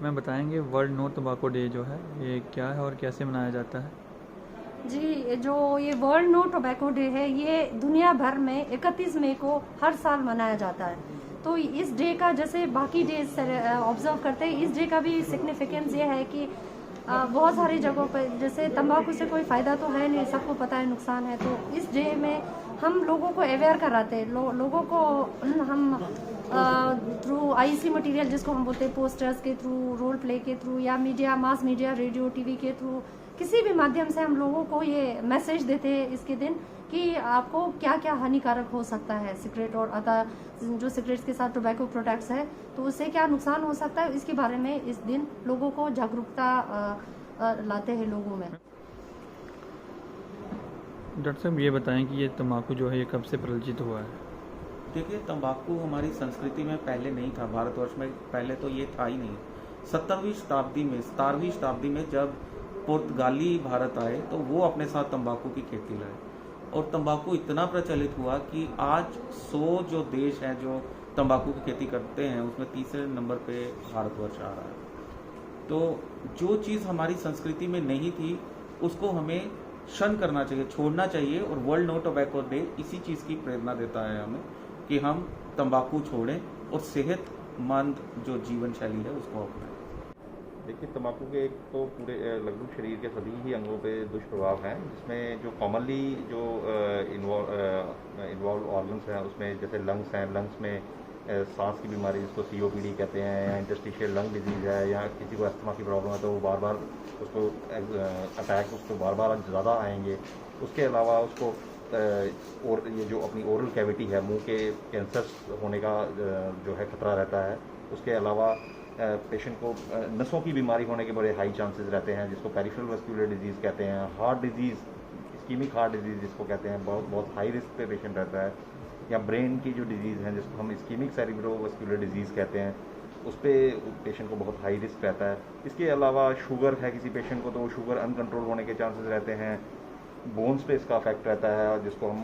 मैं बताएंगे world no tobacco day जो है ये क्या है और कैसे मनाया जाता है। जी, जो ये वर्ल्ड नो टोबैको डे है, ये दुनिया भर में 31 मई को हर साल मनाया जाता है। तो इस डे का जैसे बाकी डे ऑब्जर्व करते हैं, इस डे का भी सिग्निफिकेंस ये है कि बहुत सारी जगहों पर जैसे तंबाकू से कोई फ़ायदा तो है नहीं, सबको पता है नुकसान है। तो इस डे में हम लोगों को अवेयर कराते हैं, लोगों को हम थ्रू आईसी मटेरियल जिसको हम बोलते हैं, पोस्टर्स के थ्रू, रोल प्ले के थ्रू, या media, mass media, radio TV के थ्रू, किसी भी माध्यम से हम लोगों को ये मैसेज देते हैं इसके दिन कि आपको क्या क्या हानिकारक हो सकता है सिगरेट और अदर जो सिगरेट्स के साथ टोबैको प्रोडक्ट्स है, तो उससे क्या नुकसान हो सकता है, इसके बारे में इस दिन लोगों को जागरूकता लाते हैं लोगों में। डॉक्टर साहब ये बताएं कि ये तम्बाकू जो है ये कब से प्रचलित हुआ है। देखिए, तंबाकू हमारी संस्कृति में पहले नहीं था। भारतवर्ष में पहले तो ये था ही नहीं। 17वीं शताब्दी में जब पुर्तगाली भारत आए तो वो अपने साथ तंबाकू की खेती लाए और तंबाकू इतना प्रचलित हुआ कि आज 100 जो देश हैं जो तंबाकू की खेती करते हैं उसमें तीसरे नंबर पे भारतवर्ष आ रहा है। तो जो चीज़ हमारी संस्कृति में नहीं थी उसको हमें शन करना चाहिए, छोड़ना चाहिए। और वर्ल्ड नो टोबैको डे इसी चीज़ की प्रेरणा देता है हमें कि हम तंबाकू छोड़ें और सेहतमंद जो जीवन शैली है उसको अपनाएं। देखिए, तंबाकू के एक तो पूरे लगभग शरीर के सभी ही अंगों पे दुष्प्रभाव हैं, जिसमें जो कॉमनली जो इन्वॉल्व ऑर्गन्स हैं उसमें जैसे लंग्स हैं। लंग्स में सांस की बीमारी जिसको सीओपीडी कहते हैं, या इंटरस्टिशियल लंग डिजीज़ है, या किसी को अस्थमा की प्रॉब्लम है तो वो बार बार उसको अटैक उसको बार बार ज़्यादा आएंगे। उसके अलावा उसको और ये जो अपनी ओरल कैविटी है, मुंह के कैंसर होने का जो है खतरा रहता है। उसके अलावा पेशेंट को नसों की बीमारी होने के बड़े हाई चांसेस रहते हैं, जिसको पेरिफेरल वस्कुलर डिजीज़ कहते हैं। Heart disease, ischaemic heart disease जिसको कहते हैं, बहुत हाई रिस्क पे पेशेंट रहता है। या ब्रेन की जो डिजीज़ हैं जिसको हम इस्कीमिक सेरिब्रोवस्कुलर डिजीज़ कहते हैं, उस पर पेशेंट को बहुत हाई रिस्क रहता है। इसके अलावा शुगर है किसी पेशेंट को तो वो शुगर अनकंट्रोल होने के चांसेस रहते हैं। बोन्स पे इसका अफेक्ट रहता है जिसको हम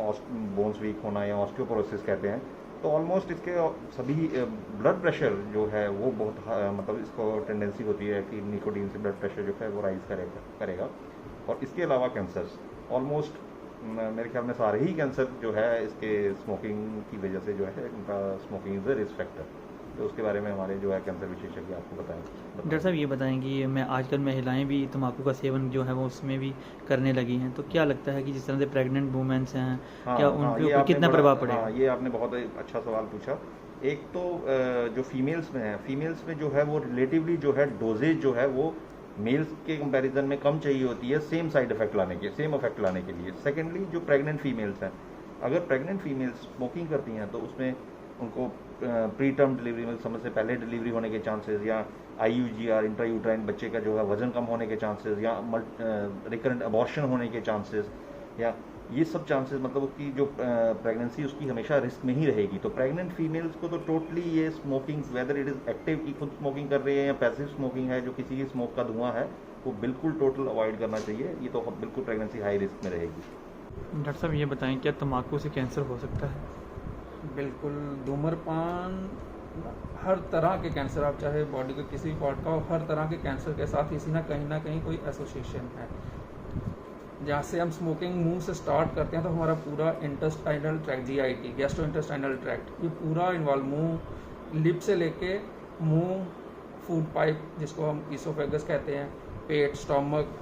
बोन्स वीक होना या ऑस्टियोपोरोसिस कहते हैं। तो ऑलमोस्ट इसके सभी ब्लड प्रेशर जो है वो बहुत मतलब इसको टेंडेंसी होती है कि निकोटीन से ब्लड प्रेशर जो है वो राइज करेगा। और इसके अलावा कैंसर्स ऑलमोस्ट मेरे ख्याल में सारे ही कैंसर जो है इसके स्मोकिंग की वजह से जो है उनका smoking is the risk factor. तो उसके बारे में हमारे जो है कैंसर विशेषज्ञ आपको बताएंगे। डॉक्टर साहब ये बताएं कि मैं आजकल महिलाएं भी तम्बाकू का सेवन जो है वो उसमें भी करने लगी हैं, तो क्या लगता है कि जिस तरह से प्रेग्नेंट वुमेन्स हैं क्या उनके ऊपर कितना प्रभाव पड़ेगा। हाँ, ये आपने बहुत अच्छा सवाल पूछा। एक तो जो फीमेल्स में है, फीमेल्स में जो है वो रिलेटिवली जो है डोजेज जो है वो मेल्स के कंपैरिजन में कम चाहिए होती है सेम इफेक्ट लाने के लिए। सेकेंडली, जो प्रेग्नेंट फीमेल्स हैं, अगर प्रेग्नेंट फीमेल्स स्मोकिंग करती हैं तो उसमें उनको प्री टर्म डिलीवरी में समय से पहले डिलीवरी होने के चांसेस, या IUGR इंट्रा यूट्राइन बच्चे का जो है वजन कम होने के चांसेस, या रिकरेंट अबॉर्शन होने के चांसेस, या ये सब चांसेस मतलब उसकी जो प्रेगनेंसी उसकी हमेशा रिस्क में ही रहेगी। तो प्रेग्नेंट फीमेल्स को तो टोटली ये smoking, whether it is active की खुद स्मोकिंग कर रही है या पैसिव स्मोकिंग है जो किसी की स्मोक का धुआं है, वो बिल्कुल टोटल अवॉइड करना चाहिए। ये तो बिल्कुल प्रेगनेंसी हाई रिस्क में रहेगी। डॉक्टर साहब ये बताएं क्या तम्बाकू से कैंसर हो सकता है। बिल्कुल। धूम्रपान हर तरह के कैंसर, आप चाहे बॉडी के किसी भी पार्ट का हो, हर तरह के कैंसर के साथ इसी ना कहीं कोई एसोसिएशन है। जहाँ से हम स्मोकिंग मुंह से स्टार्ट करते हैं तो हमारा पूरा intestinal tract, GIT gastro intestinal tract, ये पूरा इन्वॉल्व, मुंह लिप से लेके मुंह, फूड पाइप जिसको हम ईसोफेगस कहते हैं, पेट, स्टमक,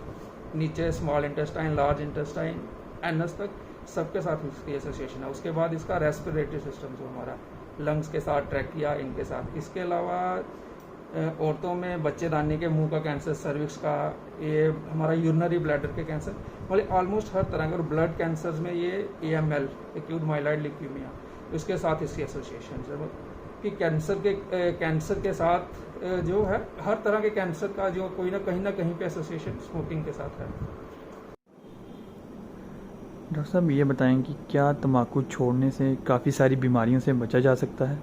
नीचे small intestine, large intestine, anus तक, सबके साथ इसकी एसोसिएशन है। उसके बाद इसका रेस्पिरेटरी सिस्टम जो हमारा लंग्स के साथ, ट्रैकिया, इनके साथ। इसके अलावा औरतों में बच्चेदानी के मुंह का कैंसर, सर्विक्स का, ये हमारा यूरिनरी ब्लैडर के कैंसर, मतलब ऑलमोस्ट हर तरह के। और ब्लड कैंसर्स में ये AML, एक्यूट माइलॉइड ल्यूकीमिया, इसके साथ इसकी एसोसिएशन है कि कैंसर के साथ जो है हर तरह के कैंसर का जो कोई ना कहीं पे एसोसिएशन स्मोकिंग के साथ है। डॉक्टर साहब ये बताएं कि क्या तम्बाकू छोड़ने से काफ़ी सारी बीमारियों से बचा जा सकता है,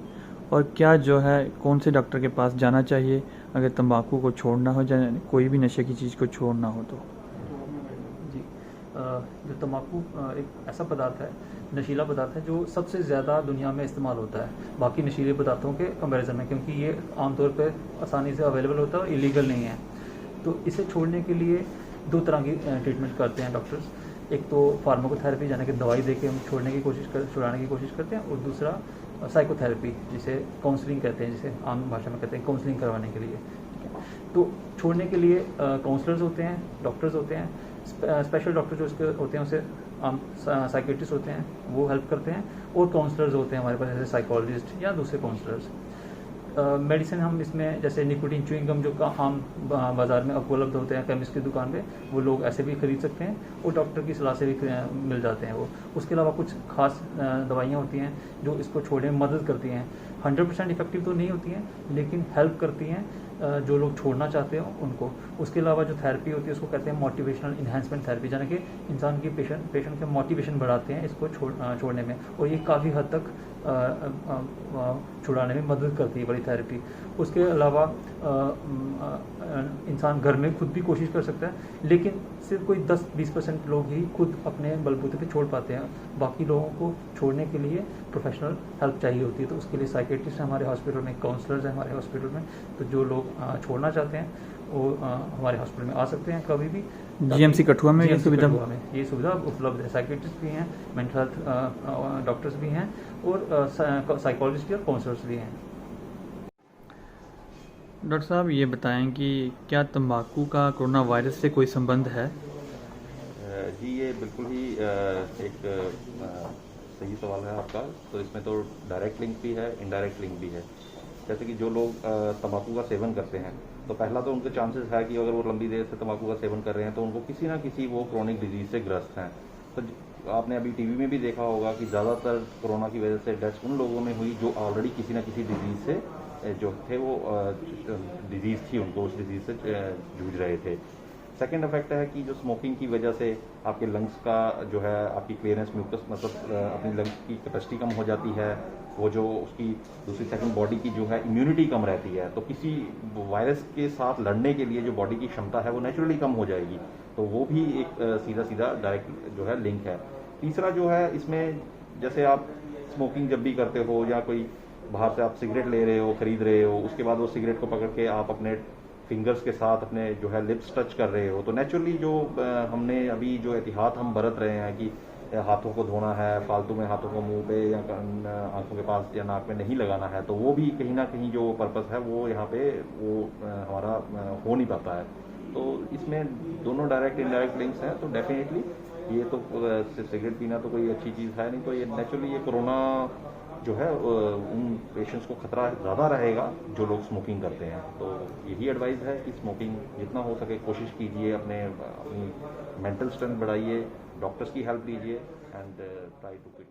और क्या जो है कौन से डॉक्टर के पास जाना चाहिए अगर तंबाकू को छोड़ना हो या कोई भी नशे की चीज़ को छोड़ना हो तो। जी, जो तम्बाकू एक ऐसा पदार्थ है, नशीला पदार्थ है जो सबसे ज़्यादा दुनिया में इस्तेमाल होता है बाकी नशीले पदार्थों के कंपैरिजन में, क्योंकि ये आमतौर पर आसानी से अवेलेबल होता है और इलीगल नहीं है। तो इसे छोड़ने के लिए दो तरह की ट्रीटमेंट करते हैं डॉक्टर्स। एक तो फार्माकोथेरेपी, यानी कि दवाई देके हम छुड़ाने की कोशिश करते हैं, और दूसरा साइकोथेरेपी, जिसे काउंसलिंग कहते हैं, जिसे आम भाषा में कहते हैं काउंसलिंग करवाने के लिए। ठीक है, तो छोड़ने के लिए काउंसलर्स होते हैं, डॉक्टर्स होते हैं, स्पेशल डॉक्टर जो उसके होते हैं उसे आम साइकेट्रिस्ट होते हैं, वो हेल्प करते हैं, और काउंसलर्स होते हैं हमारे पास, जैसे साइकोलॉजिस्ट या दूसरे काउंसलर्स। मेडिसिन हम इसमें जैसे निकोटीन च्युइंग गम जो आम बाज़ार में उपलब्ध होते हैं केमिस्ट की दुकान पे, वो लोग ऐसे भी खरीद सकते हैं, और डॉक्टर की सलाह से भी मिल जाते हैं वो। उसके अलावा कुछ खास दवाइयाँ होती हैं जो इसको छोड़ने में मदद करती हैं। 100% इफेक्टिव तो नहीं होती हैं, लेकिन हेल्प करती हैं जो लोग छोड़ना चाहते हैं उनको। उसके अलावा जो थेरेपी होती है उसको कहते हैं मोटिवेशनल इन्हांसमेंट थेरेपी, यानी कि इंसान की पेशेंट के मोटिवेशन बढ़ाते हैं इसको छोड़ने में, और ये काफ़ी हद तक छुड़ाने में मदद करती है बड़ी थेरेपी। उसके अलावा इंसान घर में खुद भी कोशिश कर सकता है, लेकिन सिर्फ कोई 10-20% लोग ही खुद अपने बलबूते पे छोड़ पाते हैं। बाकी लोगों को छोड़ने के लिए प्रोफेशनल हेल्प चाहिए होती है। तो उसके लिए साइकेट्रिस्ट हैं हमारे हॉस्पिटल में, काउंसलर्स हैं हमारे हॉस्पिटल में। तो जो लोग छोड़ना चाहते हैं वो हमारे हॉस्पिटल में आ सकते हैं कभी भी। जीएमसी कठुआ में ये सुविधा उपलब्ध है। साइकेट्रिस्ट भी हैं, मेंटल हेल्थ डॉक्टर्स भी हैं, और साइकोलॉजिस्ट और काउंसलर्स भी हैं। डॉक्टर साहब ये बताएं कि क्या तंबाकू का कोरोना वायरस से कोई संबंध है? जी, ये बिल्कुल ही एक सही सवाल है आपका। तो इसमें तो डायरेक्ट लिंक भी है, इनडायरेक्ट लिंक भी है। जैसे कि जो लोग तंबाकू का सेवन करते हैं, तो पहला तो उनके चांसेस है कि अगर वो लंबी देर से तंबाकू का सेवन कर रहे हैं तो उनको किसी ना किसी वो क्रोनिक डिजीज से ग्रस्त हैं। तो आपने अभी टीवी में भी देखा होगा कि ज़्यादातर कोरोना की वजह से डेथ उन लोगों में हुई जो ऑलरेडी किसी ना किसी डिजीज से जो थे, वो डिजीज़ थी, उनको उस डिजीज़ से जूझ रहे थे। सेकेंड इफेक्ट है कि जो स्मोकिंग की वजह से आपके लंग्स का जो है, आपकी क्लियरेंस म्यूकस, मतलब अपनी लंग्स की कैपेसिटी कम हो जाती है। वो जो उसकी दूसरी सेकंड बॉडी की जो है इम्यूनिटी कम रहती है, तो किसी वायरस के साथ लड़ने के लिए जो बॉडी की क्षमता है वो नेचुरली कम हो जाएगी। तो वो भी एक सीधा डायरेक्ट जो है लिंक है। तीसरा जो है इसमें, जैसे आप स्मोकिंग जब भी करते हो या कोई बाहर से आप सिगरेट ले रहे हो, खरीद रहे हो, उसके बाद वो सिगरेट को पकड़ के आप अपने फिंगर्स के साथ अपने जो है लिप्स टच कर रहे हो, तो नेचुरली जो हमने अभी जो एहतियात हम बरत रहे हैं कि हाथों को धोना है, फालतू में हाथों को मुंह पे या आंखों के पास या नाक में नहीं लगाना है, तो वो भी कहीं ना कहीं जो पर्पस है वो यहाँ पे वो हमारा हो नहीं पाता है। तो इसमें दोनों डायरेक्ट इनडायरेक्ट लिंक्स हैं। तो डेफिनेटली ये तो सिगरेट पीना तो कोई अच्छी चीज़ है नहीं, तो ये नेचुरली ये कोरोना जो है उन पेशेंट्स को खतरा ज़्यादा रहेगा जो लोग स्मोकिंग करते हैं। तो यही एडवाइस है कि स्मोकिंग जितना हो सके कोशिश कीजिए, अपनी मेंटल स्ट्रेंथ बढ़ाइए, डॉक्टर्स की हेल्प लीजिए, एंड ट्राई टू क्विट।